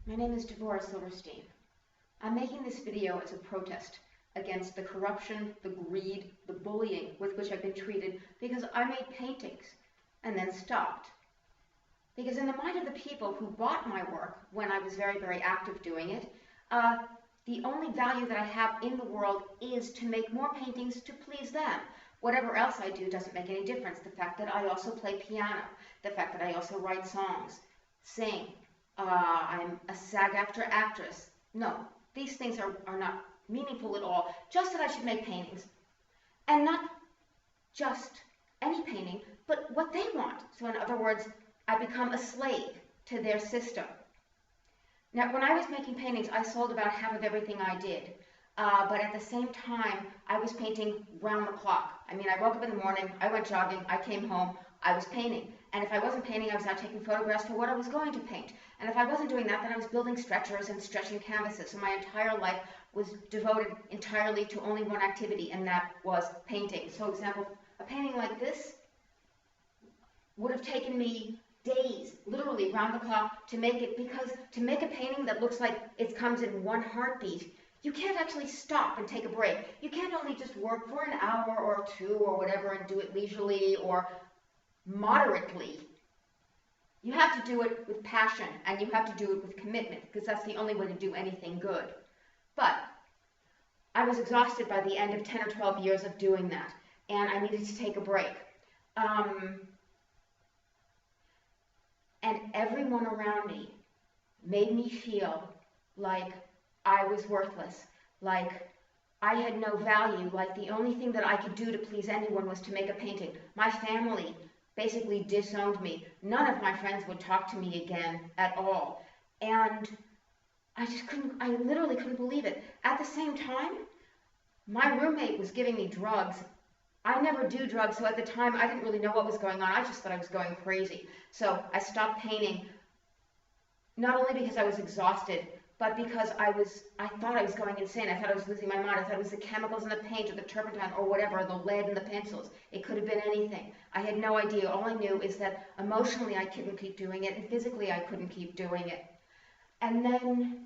My name is Dvorah Silverstein. I'm making this video as a protest against the corruption, the greed, the bullying with which I've been treated because I made paintings and then stopped. Because in the mind of the people who bought my work when I was very, very active doing it, the only value that I have in the world is to make more paintings to please them. Whatever else I do doesn't make any difference. The fact that I also play piano, the fact that I also write songs, sing, I'm a SAG-AFTRA actress. No, these things are not meaningful at all. Just that I should make paintings. And not just any painting, but what they want. So in other words, I become a slave to their system. Now, when I was making paintings, I sold about half of everything I did. But at the same time, I was painting round the clock. I mean, I woke up in the morning, I went jogging, I came home, I was painting. And if I wasn't painting, I was out taking photographs for what I was going to paint. And if I wasn't doing that, then I was building stretchers and stretching canvases. So my entire life was devoted entirely to only one activity, and that was painting. So, for example, a painting like this would have taken me days, literally round the clock, to make it, because to make a painting that looks like it comes in one heartbeat, you can't actually stop and take a break. You can't only just work for an hour or two or whatever and do it leisurely or moderately. You have to do it with passion, and you have to do it with commitment, because that's the only way to do anything good. But I was exhausted by the end of 10 or 12 years of doing that, and I needed to take a break. And everyone around me made me feel like I was worthless, like I had no value, like the only thing that I could do to please anyone was to make a painting. My family basically disowned me. None of my friends would talk to me again at all. And I literally couldn't believe it. At the same time, my roommate was giving me drugs. I never do drugs, so at the time I didn't really know what was going on. I just thought I was going crazy. So I stopped painting, not only because I was exhausted, but because I thought I was going insane. I thought I was losing my mind. I thought it was the chemicals in the paint or the turpentine or whatever, the lead in the pencils. It could have been anything. I had no idea. All I knew is that emotionally I couldn't keep doing it, and physically I couldn't keep doing it. And then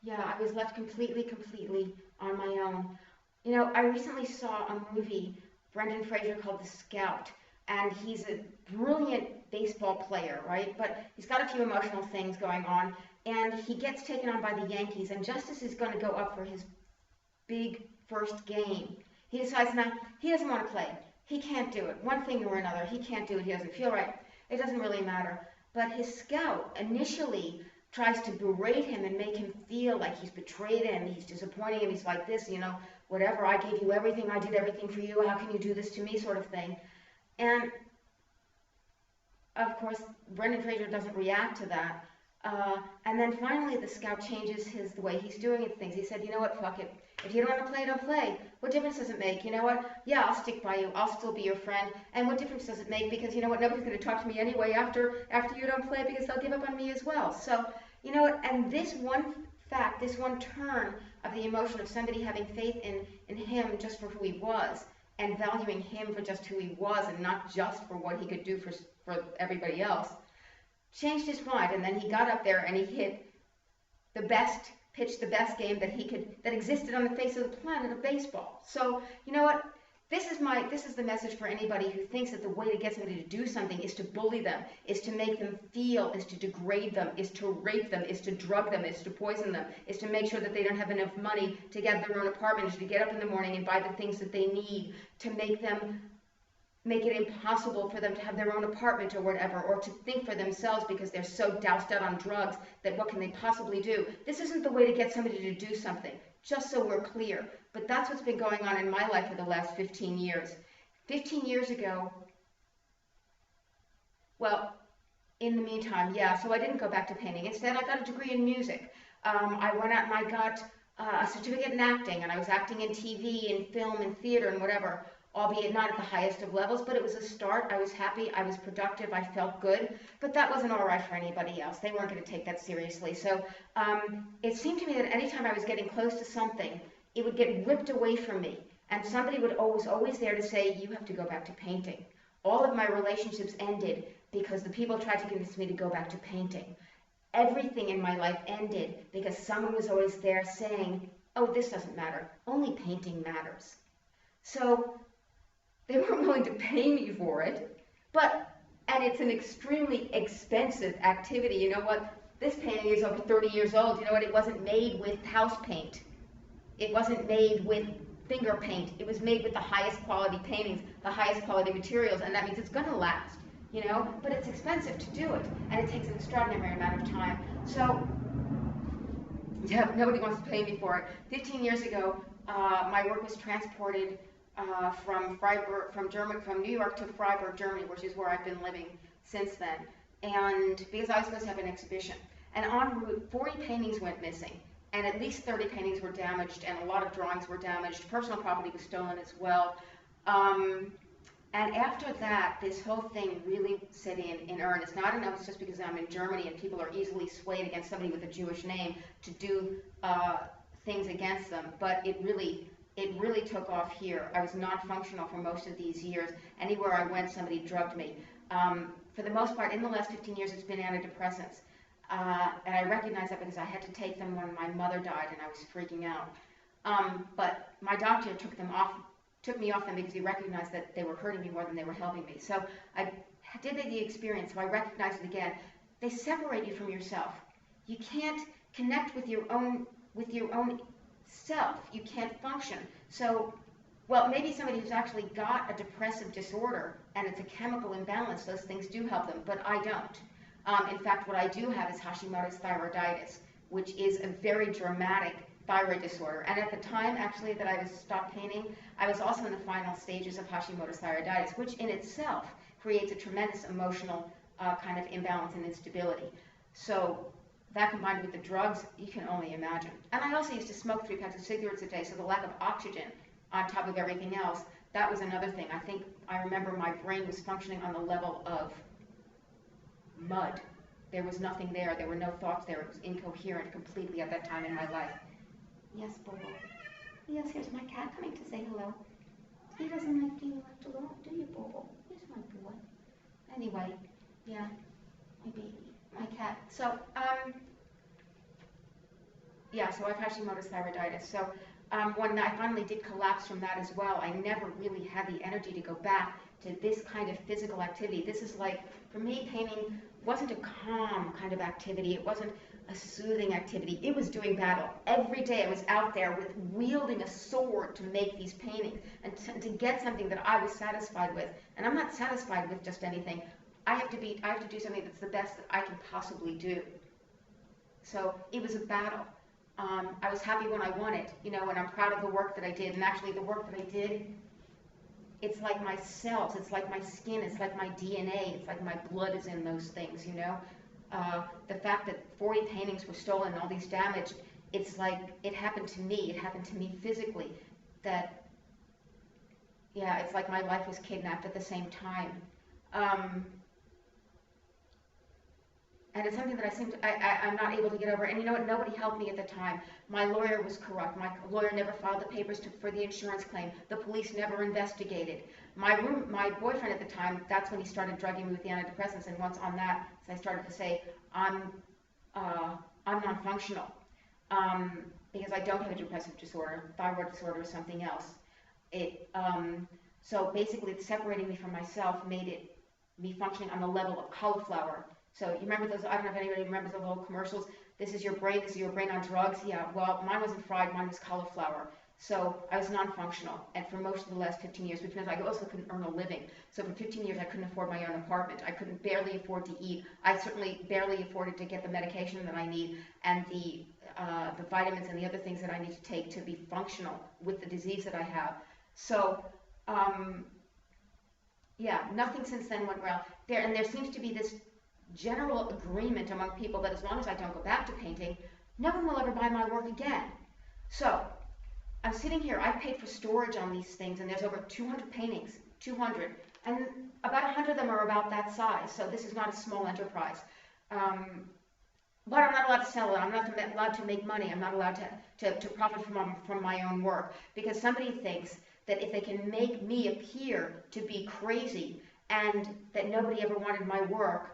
yeah, I was left completely on my own. You know, I recently saw a movie, Brendan Fraser, called The Scout, and he's a brilliant baseball player, right? But he's got a few emotional things going on, and he gets taken on by the Yankees, and just as he's going to go up for his big first game, he decides now he doesn't want to play. He can't do it. One thing or another, he can't do it. He doesn't feel right. It doesn't really matter. But his scout initially tries to berate him and make him feel like he's betrayed him, he's disappointing him, he's like this, you know, whatever, I gave you everything, I did everything for you, how can you do this to me, sort of thing. And, of course, Brendan Fraser doesn't react to that. And then finally the scout changes the way he's doing things. He said, you know what, fuck it. If you don't want to play, don't play. What difference does it make? You know what? Yeah, I'll stick by you. I'll still be your friend. And what difference does it make? Because you know what? Nobody's going to talk to me anyway after you don't play, because they'll give up on me as well. So, you know what? And this one fact, this one turn of the emotion of somebody having faith in him just for who he was, and valuing him for just who he was and not just for what he could do for everybody else, changed his mind. And then he got up there and he hit pitched the best game that existed on the face of the planet of baseball. So, you know what? This is the message for anybody who thinks that the way to get somebody to do something is to bully them, is to make them feel, is to degrade them, is to rape them, is to drug them, is to poison them, is to make sure that they don't have enough money to get their own apartment, is to get up in the morning and buy the things that they need, to make it impossible for them to have their own apartment or whatever, or to think for themselves because they're so doused out on drugs that what can they possibly do? This isn't the way to get somebody to do something, just so we're clear. But that's what's been going on in my life for the last 15 years. 15 years ago, well, in the meantime, yeah, so I didn't go back to painting. Instead, I got a degree in music. I went out and I got a certificate in acting, and I was acting in TV and film and theater and whatever, albeit not at the highest of levels, but it was a start. I was happy, I was productive, I felt good, but that wasn't all right for anybody else. They weren't going to take that seriously. So it seemed to me that anytime I was getting close to something, it would get ripped away from me. And somebody was always there to say, you have to go back to painting. All of my relationships ended because the people tried to convince me to go back to painting. Everything in my life ended because someone was always there saying, oh, this doesn't matter. Only painting matters. So they weren't willing to pay me for it, and it's an extremely expensive activity. You know what? This painting is over 30 years old. You know what? It wasn't made with house paint. It wasn't made with finger paint. It was made with the highest quality paintings, the highest quality materials, and that means it's going to last, you know? But it's expensive to do it, and it takes an extraordinary amount of time. So, yeah, nobody wants to pay me for it. 15 years ago, my work was transported from New York to Freiburg, Germany, which is where I've been living since then. And because I was supposed to have an exhibition. And en route, 40 paintings went missing. And at least 30 paintings were damaged, and a lot of drawings were damaged. Personal property was stolen as well. And after that, this whole thing really set in earnest. Now, I don't know if it's just because I'm in Germany and people are easily swayed against somebody with a Jewish name to do things against them, but it really took off here. I was non-functional for most of these years. Anywhere I went, somebody drugged me. For the most part, in the last 15 years, it's been antidepressants. And I recognize that because I had to take them when my mother died and I was freaking out. But my doctor took me off them because he recognized that they were hurting me more than they were helping me. So I did the experience, so I recognized it again. They separate you from yourself. You can't connect with your own self. You can't function. So, well, maybe somebody who's actually got a depressive disorder and it's a chemical imbalance, those things do help them, but I don't. In fact, what I do have is Hashimoto's thyroiditis, which is a very dramatic thyroid disorder. And at the time, actually, that I was stopped painting, I was also in the final stages of Hashimoto's thyroiditis, which in itself creates a tremendous emotional kind of imbalance and instability. So that combined with the drugs, you can only imagine. And I also used to smoke 3 packs of cigarettes a day, so the lack of oxygen on top of everything else, that was another thing. I remember my brain was functioning on the level of mud. There was nothing there. There were no thoughts there. It was incoherent completely at that time in my life. Yes, Bobo. Yes, here's my cat coming to say hello. He doesn't like being left alone, do you, Bobo? Here's my boy. Anyway, yeah, my baby, my cat. So, yeah, so I've Hashimoto's thyroiditis. So when I finally did collapse from that as well, I never really had the energy to go back to this kind of physical activity. This is like, for me, painting wasn't a calm kind of activity. It wasn't a soothing activity. It was doing battle. Every day I was out there with wielding a sword to make these paintings and to get something that I was satisfied with. And I'm not satisfied with just anything. I have to do something that's the best that I can possibly do. So it was a battle. I was happy when I won it, you know, and I'm proud of the work that I did. And actually the work that I did, it's like my cells, it's like my skin, it's like my DNA, it's like my blood is in those things, you know. The fact that 40 paintings were stolen and all these damaged, it's like it happened to me physically. That, yeah, it's like my life was kidnapped at the same time. And it's something that I'm not able to get over. And you know what? Nobody helped me at the time. My lawyer was corrupt. My lawyer never filed the papers for the insurance claim. The police never investigated. My boyfriend at the time, that's when he started drugging me with the antidepressants. And once on that, I started to say, I'm non-functional because I don't have a depressive disorder. Thyroid disorder or something else. So basically, separating me from myself made me functioning on the level of cauliflower. So you remember those, I don't know if anybody remembers those old commercials, this is your brain on drugs. Yeah, well, mine wasn't fried, mine was cauliflower. So I was non-functional, and for most of the last 15 years, which means I also couldn't earn a living. So for 15 years, I couldn't afford my own apartment. I couldn't barely afford to eat. I certainly barely afforded to get the medication that I need and the vitamins and the other things that I need to take to be functional with the disease that I have. So, yeah, nothing since then went well. There seems to be this general agreement among people that as long as I don't go back to painting, no one will ever buy my work again. So I'm sitting here, I've paid for storage on these things, and there's over 200 paintings, 200, and about 100 of them are about that size, so this is not a small enterprise. But I'm not allowed to sell it, I'm not allowed to make money, I'm not allowed to profit from my own work, because somebody thinks that if they can make me appear to be crazy and that nobody ever wanted my work,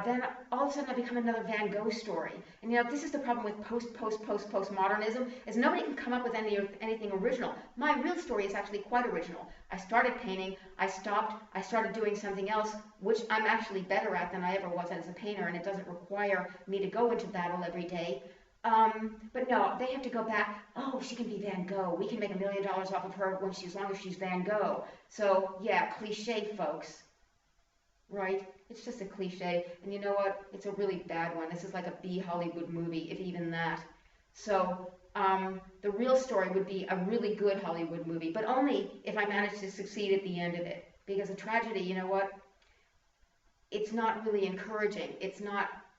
then all of a sudden I become another Van Gogh story. And this is the problem with postmodernism, is nobody can come up with anything original. My real story is actually quite original. I started painting, I stopped, I started doing something else, which I'm actually better at than I ever was as a painter, and it doesn't require me to go into battle every day. But no, they have to go back. Oh, she can be Van Gogh. We can make $1 million off of her as long as she's Van Gogh. So yeah, cliche, folks. Right? It's just a cliche. And you know what? It's a really bad one. This is like a B Hollywood movie, if even that. So the real story would be a really good Hollywood movie, but only if I manage to succeed at the end of it. Because a tragedy, you know what? It's not really encouraging.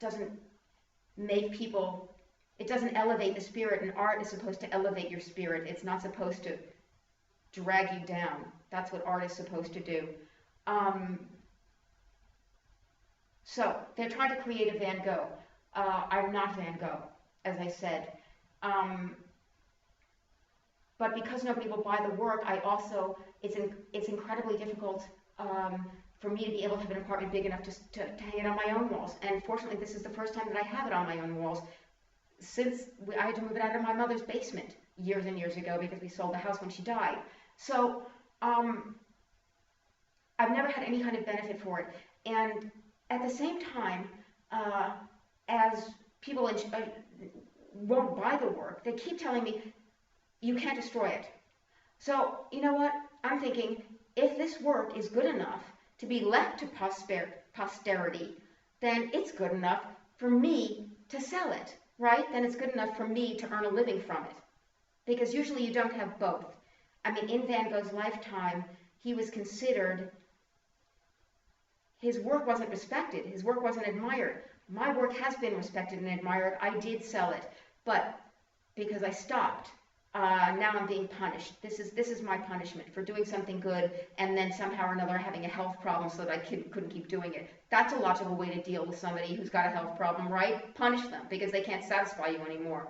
Doesn't make people, it doesn't elevate the spirit, and art is supposed to elevate your spirit. It's not supposed to drag you down. That's what art is supposed to do. So they're trying to create a Van Gogh. I'm not Van Gogh, as I said. But because nobody will buy the work, it's incredibly difficult for me to be able to have an apartment big enough to hang it on my own walls. And fortunately, this is the first time that I have it on my own walls since I had to move it out of my mother's basement years and years ago because we sold the house when she died. So I've never had any kind of benefit for it. And at the same time, as people won't buy the work, they keep telling me, you can't destroy it. So, you know what? I'm thinking, if this work is good enough to be left to posterity, then it's good enough for me to sell it, right? Then it's good enough for me to earn a living from it. Because usually you don't have both. I mean, in Van Gogh's lifetime, he was considered, his work wasn't respected, his work wasn't admired. My work has been respected and admired. I did sell it, but because I stopped, now I'm being punished. This is my punishment for doing something good and then somehow or another having a health problem so that I couldn't keep doing it. That's a logical way to deal with somebody who's got a health problem, right? Punish them because they can't satisfy you anymore.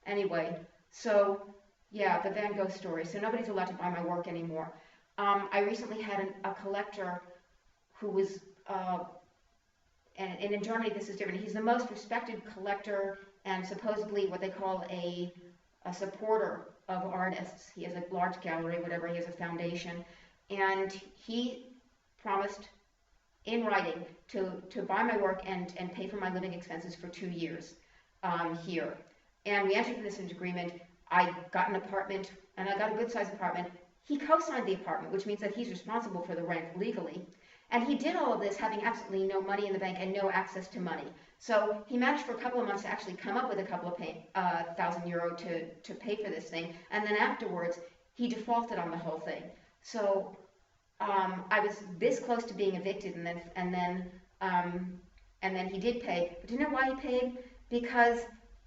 Anyway, so yeah, the Van Gogh story. So nobody's allowed to buy my work anymore. I recently had a collector who was, and in Germany this is different. He's the most respected collector and supposedly what they call a supporter of artists. He has a large gallery, whatever, he has a foundation. And he promised in writing to buy my work and pay for my living expenses for 2 years here. And we entered into this agreement. I got an apartment, and I got a good-sized apartment. He co-signed the apartment, which means that he's responsible for the rent legally. And he did all of this having absolutely no money in the bank and no access to money. So he managed for a couple of months to actually come up with a couple of €1,000 to pay for this thing. And then afterwards, he defaulted on the whole thing. So I was this close to being evicted, and then he did pay. But do you know why he paid? Because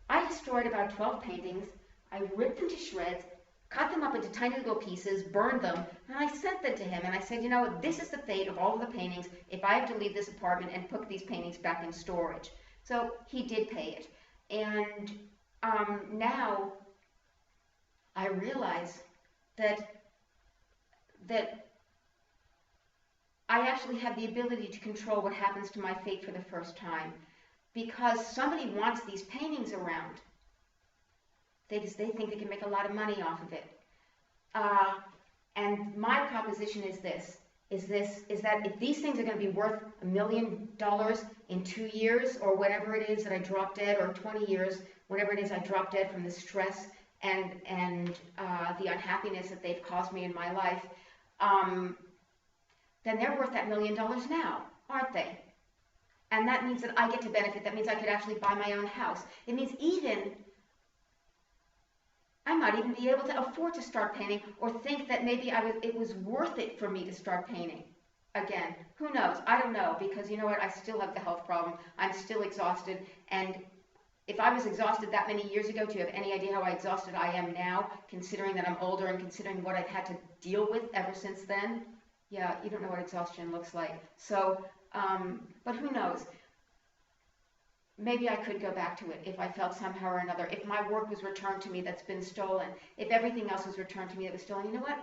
I destroyed about 12 paintings. I ripped them to shreds, cut them up into tiny little pieces, burned them, and I sent them to him. And I said, you know, this is the fate of all of the paintings if I have to leave this apartment and put these paintings back in storage. So he did pay it. And now I realize that I actually have the ability to control what happens to my fate for the first time, because somebody wants these paintings around. They think they can make a lot of money off of it. And my proposition is that if these things are going to be worth $1 million in 2 years, or whatever it is that I drop dead, or 20 years, whatever it is I drop dead from the stress and the unhappiness that they've caused me in my life, then they're worth that $1 million now, aren't they? And that means that I get to benefit. That means I could actually buy my own house. It means I might even be able to afford to start painting, or think that maybe it was worth it for me to start painting again. Who knows? I don't know, because you know what? I still have the health problem. I'm still exhausted, and if I was exhausted that many years ago, do you have any idea how exhausted I am now, considering that I'm older and considering what I've had to deal with ever since then? Yeah, you don't know what exhaustion looks like. So, but who knows? maybe I could go back to it if I felt somehow or another, if my work was returned to me that's been stolen, if everything else was returned to me that was stolen. You know what?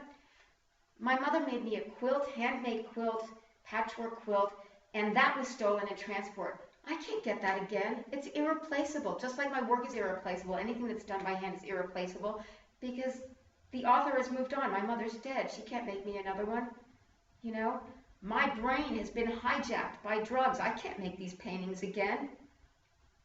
My mother made me a quilt, handmade quilt, patchwork quilt, and that was stolen in transport. I can't get that again. It's irreplaceable. Just like my work is irreplaceable, anything that's done by hand is irreplaceable because the author has moved on. My mother's dead. She can't make me another one. You know, my brain has been hijacked by drugs. I can't make these paintings again.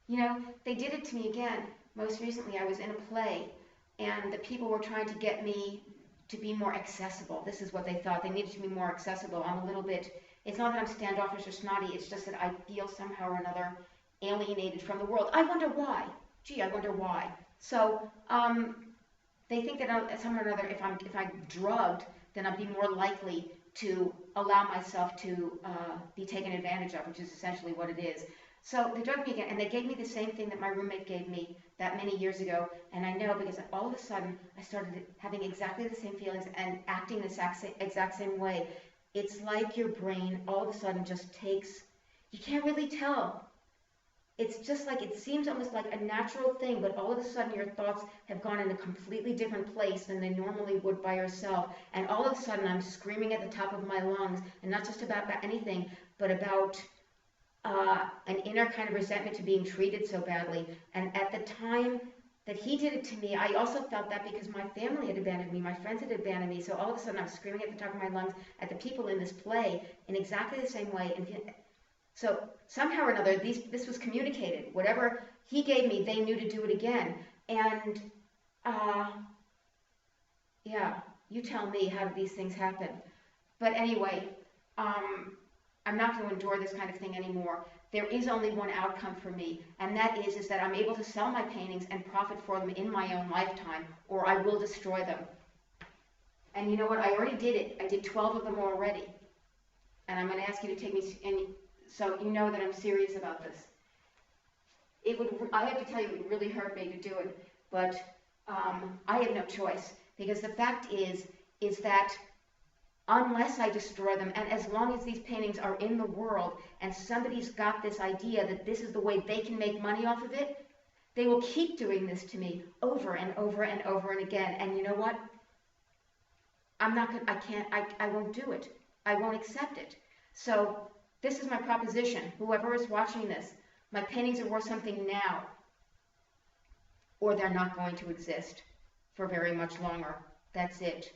You know, they did it to me again. Most recently, I was in a play, and the people were trying to get me to be more accessible. This is what they thought. They needed to be more accessible. I'm a little bit, it's not that I'm standoffish or snotty, it's just that I feel somehow or another alienated from the world. I wonder why. Gee, I wonder why. So, they think that somehow or another, if I'm drugged, then I'd be more likely to allow myself to be taken advantage of, which is essentially what it is. So they drugged me again, and they gave me the same thing that my roommate gave me that many years ago. And I know because all of a sudden I started having exactly the same feelings and acting the exact same way. It's like your brain all of a sudden just takes, you can't really tell. It's just like, it seems almost like a natural thing, but all of a sudden your thoughts have gone in a completely different place than they normally would by yourself. And all of a sudden I'm screaming at the top of my lungs, and not just about anything, but about an inner kind of resentment to being treated so badly. And at the time that he did it to me, I also felt that because my family had abandoned me, my friends had abandoned me. So all of a sudden I'm screaming at the top of my lungs at the people in this play in exactly the same way. And so somehow or another, this was communicated. Whatever he gave me, they knew to do it again. And yeah, you tell me, how do these things happen? But anyway, I'm not going to endure this kind of thing anymore. There is only one outcome for me, and that is that I'm able to sell my paintings and profit for them in my own lifetime, or I will destroy them. And you know what? I already did it. I did 12 of them already. And I'm going to ask you to take me in, so you know that I'm serious about this. I have to tell you, it would really hurt me to do it, but I have no choice, because the fact is that unless I destroy them, and as long as these paintings are in the world and somebody's got this idea that this is the way they can make money off of it, they will keep doing this to me over and over and over and again. And you know what? I won't do it. I won't accept it. So this is my proposition. Whoever is watching this, my paintings are worth something now, or they're not going to exist for very much longer. That's it.